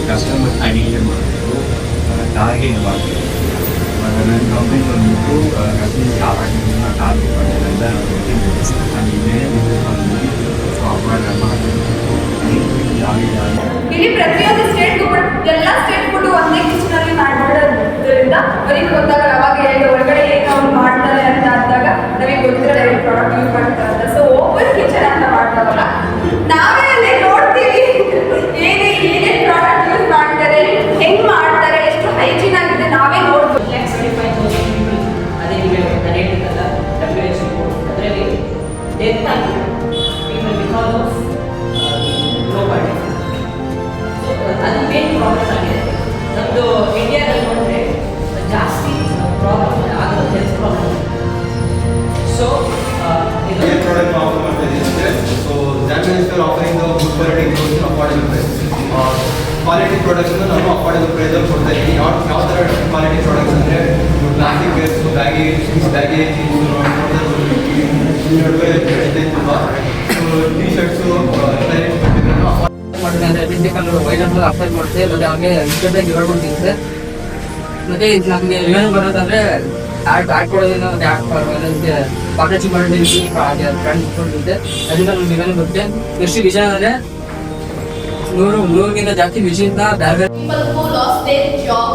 Customer identify ಮಾಡಬೇಕು, target ಮಾಡಬೇಕು. ನನ್ನ ಕಂಪ್ನಿ ಬಂದ್ಬಿಟ್ಟು ಕಸ್ಟಮರ್ ಯಾವಾಗಿನ ಟಾರ್ಗೆಟ್ ಮಾಡೋದ್ರಿಂದ ನಾನು ಇದೇ ಸಾಫ್ಟ್ವೇರ್ ಇಲ್ಲಿ ಪ್ರತಿಯೊಂದು ಸ್ಟೇಟ್ಗೂ ಎಲ್ಲ ಸ್ಟೇಟ್ಗಳು ಒಂದೇ ಕಿಚನಲ್ಲಿ ಮಾಡಿಬಿಡೋದ್ರಿಂದ ಅವರಿಗೆ ಗೊತ್ತಾಗಲ್ಲ. ಅವಾಗ ಹೊರಗಡೆ ಹೇಗೆ ಅವ್ರು ಮಾಡ್ತಾರೆ ಅಂತ ಅಂದಾಗ ನಮಗೆ ಗೊತ್ತಿರಲ್ಲ ಪ್ರಾಡಕ್ಟ್ ಯೂಸ್ ಮಾಡ್ತಾರೆ ಅಂತ. ಸೊ ಓಪನ್ ಕಿಚನ್ ಅಂತ ಮಾಡ್ತಾವಲ್ಲ, ನಾವೇ ಅಲ್ಲಿ ನೋಡ್ತೀವಿ ಏನೇ ಪ್ರಾಡಕ್ಟ್ ಯೂಸ್ ಮಾಡ್ತಾರೆ, ಹೆಂಗ್ ಮಾಡ್ತಾರೆ, ಎಷ್ಟು ಹೈಜೀನ್ ಆಗಿದೆ ನಾವೇ ನೋಡ್ಬೋದು. ಅದೇ ರೇಟ್ ಇತ್ತಲ್ಲ WHO ಅದರಲ್ಲಿ ಡೆತ್ ಆಗಿದೆ people because of low quality. So ಅದು ಮೇನ್ ಪ್ರಾಬ್ಲಮ್ ಆಗಿದೆ ನಮ್ಮದು ಇಂಡಿಯಾದಲ್ಲಿ. ನೋಡಿದ್ರೆ ಜಾಸ್ತಿ ಪ್ರಾಬ್ಲಮ್ ಆಗೋದು ಹೆಲ್ತ್ ಪ್ರಾಬ್ಲಮ್. ಸೊ ಇದು ಪ್ರಾಡಕ್ಟ್ ಆಫರ್ ಮಾಡ್ತಾ ಇದ್ದೀವಿ. ಸೊ ಜಾಮಿನಿಸ್ಟರ್ offering good quality improves affordable price. Quality ಪ್ರಾಡಕ್ಟ್ಸ್ನ ನಾನು ಅಫೋರ್ಡೆಬಲ್ ಪ್ರೈಸಲ್ಲಿ ಕೊಡ್ತಾ ಇದ್ದೀನಿ. ಯಾವ ಥರ ಕ್ವಾಲಿಟಿ ಪ್ರಾಡಕ್ಟ್ಸ್ ಅಂದರೆ ಪ್ಲಾಸ್ಟಿಕ್ ವೇಸ್ಟು, ಬ್ಯಾಗೇಜ್ ತುಂಬ ಟಿ ಶರ್ಟ್ಸು ಮಾಡಿದ್ರೆ ವೈರಲ್ ಅಪ್ಲೈ ಮಾಡುತ್ತೆ. ಮತ್ತೆ ಅವ್ರಿಗೆ ಇಷ್ಟೊತ್ತಾಗಿ ಹೇಳ್ಕೊಡ್ತಿರುತ್ತೆ. ಮತ್ತೆ ನಮಗೆ ರಿವೆನ್ಯೂ ಬರೋದಂದ್ರೆ ಆ್ಯಡ್ ಕೊಡೋದ್ರಿಂದ ಮತ್ತೆ ಪಾರ್ಟ್ನರ್ಶಿಪ್ ಮಾಡಿದ್ರೆ ಬ್ರ್ಯಾಂಡ್ ಕೊಟ್ಟಿರುತ್ತೆ. ಅದರಿಂದ ನಮ್ಗೆ ರಿವೆನ್ಯೂ ಬರುತ್ತೆ. ಎಷ್ಟು ವಿಷಯ ಅಂದರೆ 100 ಜಾಸ್ತಿ ವಿಷಯದಿಂದ ಬೇರೆ people who lost their job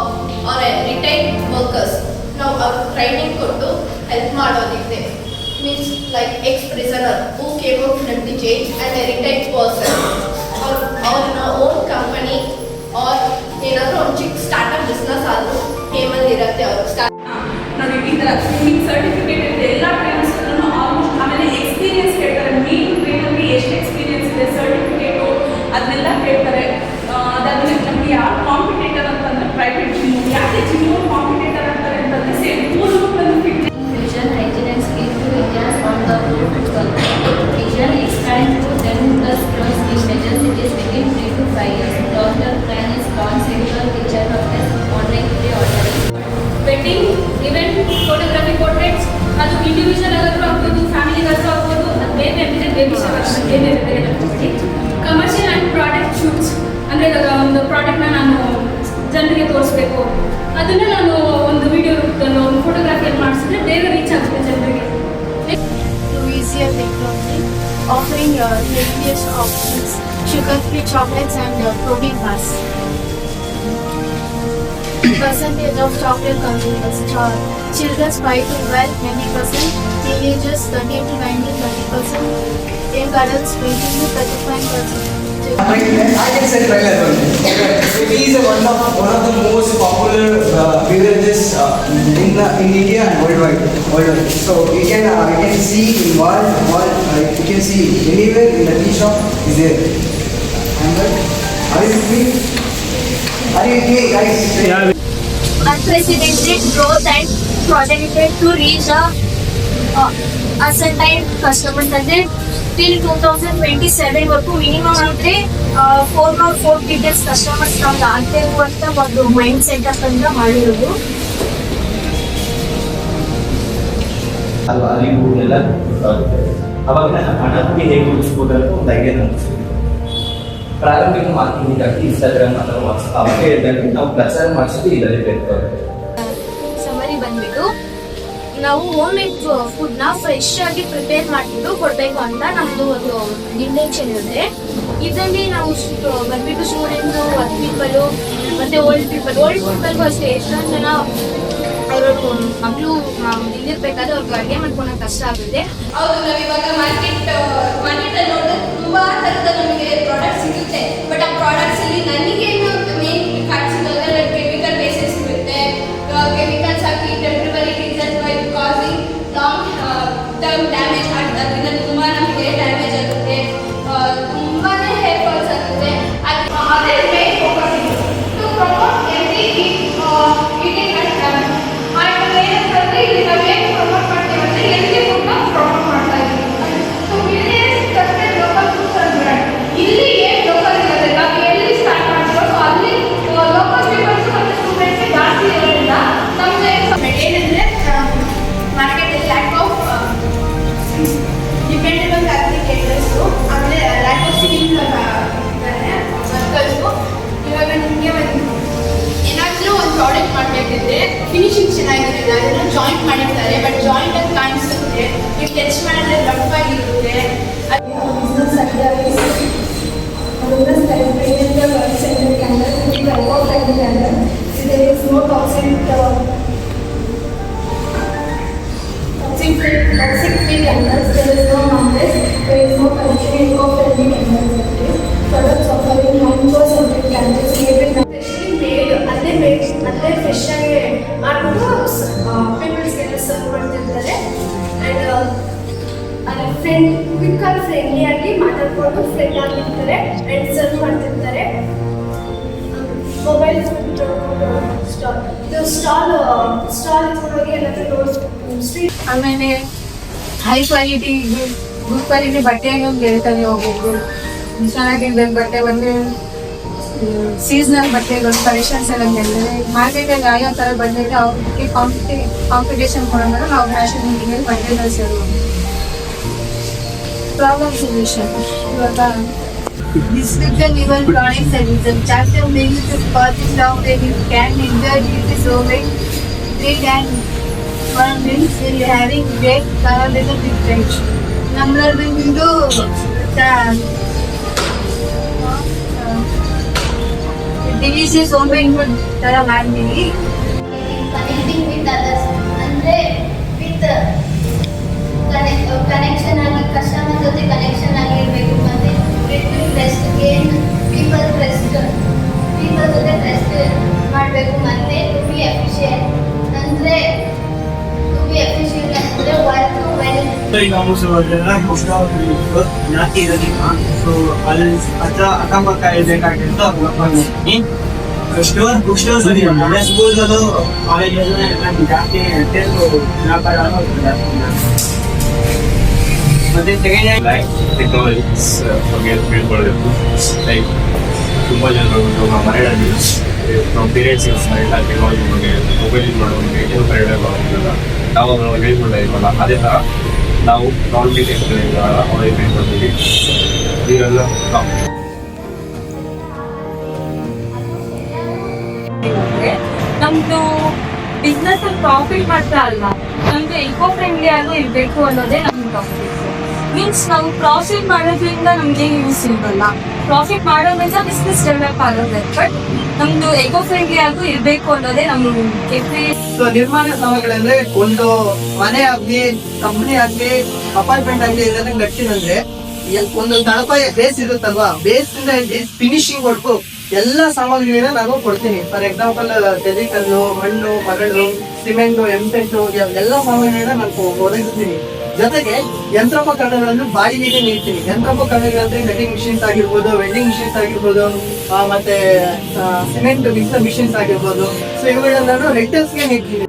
or retired workers now training ಕೊಟ್ಟು ಹೆಲ್ಪ್ ಮಾಡೋದಿದೆ. Means like ex-prisoner who came out from the jail and a retired person or own company or ಏನಾದರೂ ಒಂದು ಚಿಕ್ಕ ಸ್ಟಾರ್ಟಪ್ ಬಿಸ್ನೆಸ್ ಆದರೂ ಹೇಮಲ್ಲಿ ಇರುತ್ತೆ ಅವರು ನಾವು ಈ ಥರ ಸ್ವಿಮ್ಮಿಂಗ್ ಸರ್ಟಿಫಿಕೇಟ್ ಇರುತ್ತೆ ಎಲ್ಲ ಟ್ರೈನರ್ಸ್ಗಳನ್ನು ಆಲ್ಮೋಸ್ಟ್. ಆಮೇಲೆ ಎಕ್ಸ್ಪೀರಿಯನ್ಸ್ ಕೇಳ್ತಾರೆ, ಮೇನ್ ಟ್ರೈನರ್ಗೆ ಎಷ್ಟು ಎಕ್ಸ್ಪೀರಿಯನ್ಸ್ ಇದೆ, ಸರ್ಟಿಫಿಕೇಟು ಅದನ್ನೆಲ್ಲ ಕೇಳ್ತಾರೆ. ಅದಾದ್ಮೇಲೆ ನಮಗೆ ಯಾರು ಕಾಂಪಿಟೇಟರ್ ಅಂತಂದರೆ ಪ್ರೈವೇಟ್ ಜಿಮ್. ಯಾಕೆ ಜಿಮ್ ಕಾಂಪಿಟೇಟರ್ ಅಂತಾರೆ ಅಂತಂದರೆ ಸೇಮ್ ಮೂರು fitness Vision, hygiene and skill to India's on the vision expand to 10+ plus in major cities within 3 to 5 years. Long-term plan is launch central kitchen office, online video ordering. Wedding event photography portraits, ಅದು individual ಆದರೂ ಆಗ್ಬೋದು, ಫ್ಯಾಮಿಲಿಗಾದರೂ ಆಗ್ಬೋದು. ಅದು ಬೇರೆ ಅಂದರೆ baby shower ಬೇರೆ ಬೇರೆ ಆಗ್ಬೋದು. ಕಮರ್ಷಿಯಲ್ ಆ್ಯಂಡ್ ಪ್ರಾಡಕ್ಟ್ ಶೂಟ್ಸ್ ಅಂದರೆ ಇವಾಗ ಒಂದು ಪ್ರಾಡಕ್ಟ್ನ ನಾನು ಜನರಿಗೆ ತೋರಿಸ್ಬೇಕು, ಅದನ್ನು ನಾನು ಒಂದು ವಿಡಿಯೋ ರೂಪದಲ್ಲಿ ಒಂದು ಫೋಟೋಗ್ರಾಫಿಯಲ್ಲಿ ಮಾಡಿಸಿದ್ರೆ ಬೇಗ ರೀಚ್ ಆಗುತ್ತೆ ಜನರಿಗೆ. Easier technology, offering healthiest options, sugar-free chocolates and protein bars. Percentage of chocolate consumers: children 5 to 12 20%, teenagers 13 to 19 30%, young adults 20 to 35%. I can say trailer only. It is one of the most popular beverages in India and worldwide. So you can see in world you can see anywhere in the tea shop is there. And are you with me? Are you with me, guys? Yeah. Unprecedented growth and projected to reach a certain customer target till 2027 ವರೆಗೂ minimum ಅಂದರೆ 4 billion customers ನಮ್ಗೆ ಆಗ್ತಾ ಇರುವಂಥ ಒಂದು mind setup ಅಂತ ಮಾಡಿರೋದು. ಅಲ್ವಾ ಅರಿವು ಎಲ್ಲ ಗೊತ್ತಾಗುತ್ತೆ. ಅವಾಗ ಹಣಕ್ಕೆ ಹೇಗೆ ಉಳಿಸ್ಬೋದು ಅಂತ ಒಂದು ಐಡಿಯಾ ನಮಗೆ ಪ್ರಾರಂಭಿಕ ಮಾರ್ಕೆಟಿಂಗ್ ಇನ್ಸ್ಟಾಗ್ರಾಮ್ ಅಥವಾ ವಾಟ್ಸಪ್ ಅವಾಗ ಹೇಳಿದಾಗ ನಾವು ಪ್ರಚಾರ ಮಾಡಿಸೋದು ಇದರಲ್ಲಿ ಬೇಕಾಗುತ್ತೆ. ಸಮರಿ ಬಂದ್ಬಿಟ್ಟು ನಾವು ಹೋಮ್ ಮೇಡ್ ಫುಡ್ನ ಫ್ರೆಶ್ ಆಗಿ ಪ್ರಿಪೇರ್ ಮಾಡಿಬಿಟ್ಟು ಕೊಡಬೇಕು ಅಂತ ನಮ್ಮದು ಒಂದು ಇಂಟೆನ್ಷನ್ ಇರುತ್ತೆ. ಇದರಲ್ಲಿ ನಾವು ಬಂದ್ಬಿಟ್ಟು ಸ್ಟೂಡೆಂಟ್ಸು, ವರ್ಕ್ ಪೀಪಲು ಮತ್ತು ಓಲ್ಡ್ ಪೀಪಲ್ಗೂ ಅಷ್ಟೇ ಎಷ್ಟೊಂದು ಜನ ಅವರು ಮಕ್ಕಳು ಇಲ್ಲಿರ್ಬೇಕಾದ್ರೆ ಅವ್ರಿಗೆ ಅಡುಗೆ ಮಾಡ್ಕೊಳಕ್ಕೆ ಕಷ್ಟ ಆಗುತ್ತೆ. ಹೌದು, ನಾವಿವಾಗ ಮಾರ್ಕೆಟಲ್ಲಿ ನೋಡಿದ್ರೆ ತುಂಬ ಥರದ ನಮಗೆ ಪ್ರಾಡಕ್ಟ್ ಸಿಗುತ್ತೆ. ಬಟ್ ಆ ಪ್ರಾಡಕ್ಟ್ಸಲ್ಲಿ ನನಗೇನು ಮೇನ್ ಕಾಣಿಸಿದ್ರೆ ಕೆಮಿಕಲ್ ಬೇಸಿಸ್ ಇರುತ್ತೆ. Chemicals hockey temporary reason by causing long term damage ಆಗುತ್ತೆ. ಅದರಿಂದ ತುಂಬ ನಮಗೆ ಡ್ಯಾಮೇಜ್ ಆಗುತ್ತೆ. ತುಂಬಾ ಹೇರ್ ಫಿನಿಶಿಂಗ್ ಚೆನ್ನಾಗಿರಲ್ಲ, ಅದೆಲ್ಲ ಜಾಯಿಂಟ್ ಮಾಡಿರ್ತಾರೆ, ಬಟ್ ಜಾಯಿಂಟ್ ಆಗಿ ಕಾಣಿಸುತ್ತೆ, ನೀವು ಟಚ್ ಮಾಡಿದ್ರೆ ರಫ್ ಆಗಿರುತ್ತೆ. business ideas, business creating the work-centered candles, it is eco-friendly candle. There is no toxic free candles. There is no numbers. There is no pollution. Eco-friendly candles. Products offering 9% candles created. Especially made, ಅಲ್ಲೇ fresh ಆಗಿ ಮಾಡ್ಬಿಟ್ಟು ಪೀಪಲ್ಸ್ಗೆಲ್ಲ serve ಮಾಡ್ತಿರ್ತಾರೆ. And ಅಲ್ಲಿ friendly ಆಗಿ ಮಾತಾಡ್ಕೊಂಡು friend ಆಗಿರ್ತಾರೆ and serve ಮಾಡ್ತಿರ್ತಾರೆ. Mobile stall ಇದು ಸ್ಟಾಲ್ ಇಟ್ಕೊಂಡೋಗಿ ಎಲ್ಲಾದ್ರೂ ಸ್ಟ್ರೀಟ್. ಆಮೇಲೆ ಹೈ ಕ್ವಾಲಿಟಿ ಗುಡ್ ಕ್ವಾಲಿಟಿ ಬಟ್ಟೆಯನ್ನು ಗೆಳ್ತಾನೆ ಹೋಗ್ಬೇಕು. ಚೆನ್ನಾಗಿದ್ದ ಬಟ್ಟೆ ಬಂದು ಸೀಸನಲ್ ಬಟ್ಟೆಗಳು ಕಲೆಕ್ಷನ್ಸ್ ಎಲ್ಲ ಗೆಲ್ತಾರೆ. ಮಾರ್ಕೆಟಲ್ಲಿ ಯಾವ ಥರ ಬಂದಿದೆ ಅವ್ರಿಗೆ ಕಾಂಪಿಟೇಷನ್ ಕೊಡೋಣ ನಾವು ಫ್ಯಾಷನ್ ಮೇಲೆ ಬಟ್ಟೆಗಳು ಸೇರುವ ಪ್ರಾಬ್ಲಮ್ ಸೊಲ್ಯೂಷನ್. ಇವಾಗ description even chronic services. Chapter means to purchase down that you can enjoy it is over. They can one means having great parallel difference. ನಮ್ಮದು ಇದು ಡಿಲೀಷಿಯಸ್ ಹೋಮ್ ಮೇಡ್ ಫುಡ್ ಥರ ಮಾಡ್ತೀವಿ. Connecting with others ಅಂದರೆ with connection ಆಗಿ customer ಜೊತೆ connection ಆಗಿ ಇರಬೇಕು. ಮತ್ತು ಟ್ರಸ್ಟ್ ಗೇನ್ ಪೀಪಲ್ ಜೊತೆ ಟ್ರಸ್ಟ್ ಮಾಡಬೇಕು. ಮತ್ತು ಟು ಬಿ ಎಫಿಷಿಯೆಂಟ್ ಅಂದರೆ ವರ್ಕ್ ವೆಲ್. ಅಕ್ಕಪಕ್ಕ ಇರಬೇಕಾಗಿತ್ತು ಸ್ಟೋರ್ಸ್ ಸ್ಕೂಲ್ಗಳು ಕಾಲೇಜಲ್ಲಿ ಜಾಸ್ತಿ ವ್ಯಾಪಾರ ಮತ್ತೆ ಸೆಕೆಂಡ್ ಟೆಕ್ನಾಲಜೀಸ್ ಬಗ್ಗೆ ತಿಳ್ಕೊಳ್ಬೇಕು. ಲೈಕ್ ತುಂಬ ಜನರು ನಮ್ಮ ಮನೆಯಲ್ಲಿ ನಮ್ಮ ಪೇರೆಂಟ್ಸ್ ಟೆಕ್ನಾಲಜಿ ಬಗ್ಗೆ ಮೊಬೈಲ್ ಯೂಸ್ ಮಾಡೋರಿಗೆ ಏನು ಪರಿಣಾಮ ನಾವು ಅದನ್ನು ಹೇಳ್ಕೊಳ್ಳೇ ಇಲ್ವಲ್ಲ, ಅದೇ ಥರ ನಾವು ನಾರ್ಮಲಿ ಅವ್ರಿಗೆ ಹೇಳ್ಕೊಳ್ತೀವಿ. ಇದೆಲ್ಲ ನಮ್ದು ಬಿಸ್ನೆಸ್ ಪ್ರಾಫಿಟ್ ಮಾತ್ರ ಅಲ್ಲ, ನಮ್ದು ಇಕೋ ಫ್ರೆಂಡ್ಲಿ ಆಗು ಇರಬೇಕು ಅನ್ನೋದೇ ನಮ್ದು ಟಾಪಿಕ್. ಮೀನ್ಸ್ ನಾವು ಪ್ರಾಫಿಟ್ ಮಾಡೋದ್ರಿಂದ ನಮ್ಗೆ ಯೂಸ್ ಇಲ್ವಲ್ಲ, ಪ್ರಾಫಿಟ್ ಮಾಡೋದ್ರಿಂದ ಬಿಸ್ನೆಸ್ ಡೆವಲಪ್ ಆಗುತ್ತೆ. ಬಟ್ ನಮ್ದು ಎಕೋ ಫ್ರೆಂಡ್ಲಿ ಆಗು ಇರಬೇಕು ಅನ್ನೋದೇ ನಮ್ಮ ಸೊ ನಿರ್ಮಾಣ ಸಾಮಗ್ರಿಗಳಂದ್ರೆ ಒಂದು ಮನೆ ಆಗ್ಲಿ, ಕಂಪನಿ ಆಗ್ಲಿ, ಅಪಾರ್ಟ್ಮೆಂಟ್ ಆಗ್ಲಿ ಇದನ್ನ ಕಟ್ಟಿದಂದ್ರೆ ಒಂದು ತಳಪ ಬೇಸ್ ಇರುತ್ತಲ್ವಾ, ಬೇಸ್ ಇಂದ ಫಿನಿಶಿಂಗ್ ವರ್ಕು ಎಲ್ಲ ಸಾಮಗ್ರಿಗಳನ್ನ ನಾನು ಕೊಡ್ತೀನಿ. ಫಾರ್ ಎಕ್ಸಾಂಪಲ್ ಜಲ್ಲಿಕಲ್ಲು, ಮಣ್ಣು, ಮರಳು, ಸಿಮೆಂಟು, ಎಂಪೆಂಟು ಎಲ್ಲ ಸಾಮಗ್ರಿಗಳನ್ನ ನಾನು ಒದಗಿಸ್ತೀನಿ. ಜೊತೆಗೆ ಯಂತ್ರೋಪಕರಣಗಳನ್ನು ಬಾಡಿಗೆಗೆ ನೀಡ್ತೀನಿ. ಯಂತ್ರೋಪಕರಣಗಳಂದ್ರೆ ಕಟಿಂಗ್ ಮಿಷಿನ್ಸ್ ಆಗಿರ್ಬೋದು, ವೆಲ್ಡಿಂಗ್ ಮಿಷಿನ್ಸ್ ಆಗಿರ್ಬೋದು, ಮತ್ತೆ ಸಿಮೆಂಟ್ ಮಿಕ್ಸರ್ ಮಿಷಿನ್ಸ್ ಆಗಿರ್ಬೋದು. ಸೊ ಇವುಗಳನ್ನ ನಾನು ರೆಂಟಲ್ಸ್ಗೆ ನೀಡ್ತೀನಿ.